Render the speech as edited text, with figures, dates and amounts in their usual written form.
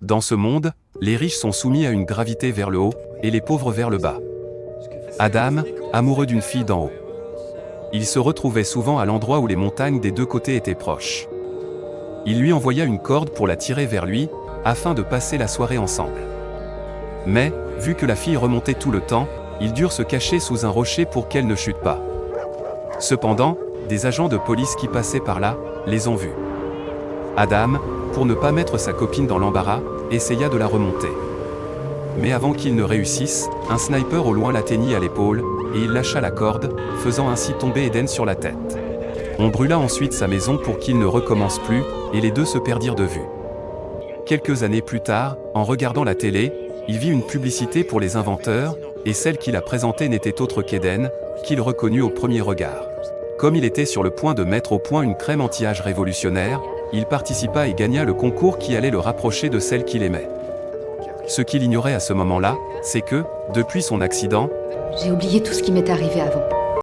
Dans ce monde, les riches sont soumis à une gravité vers le haut, et les pauvres vers le bas. Adam, amoureux d'une fille d'en haut. Il se retrouvait souvent à l'endroit où les montagnes des deux côtés étaient proches. Il lui envoya une corde pour la tirer vers lui, afin de passer la soirée ensemble. Mais, vu que la fille remontait tout le temps, ils durent se cacher sous un rocher pour qu'elle ne chute pas. Cependant, des agents de police qui passaient par là, les ont vus. Adam, pour ne pas mettre sa copine dans l'embarras, essaya de la remonter. Mais avant qu'il ne réussisse, un sniper au loin l'atteignit à l'épaule, et il lâcha la corde, faisant ainsi tomber Eden sur la tête. On brûla ensuite sa maison pour qu'il ne recommence plus, et les deux se perdirent de vue. Quelques années plus tard, en regardant la télé, il vit une publicité pour les inventeurs, et celle qu'il a présentée n'était autre qu'Eden, qu'il reconnut au premier regard. Comme il était sur le point de mettre au point une crème anti-âge révolutionnaire, il participa et gagna le concours qui allait le rapprocher de celle qu'il aimait. Ce qu'il ignorait à ce moment-là, c'est que, depuis son accident, J'ai oublié tout ce qui m'est arrivé avant.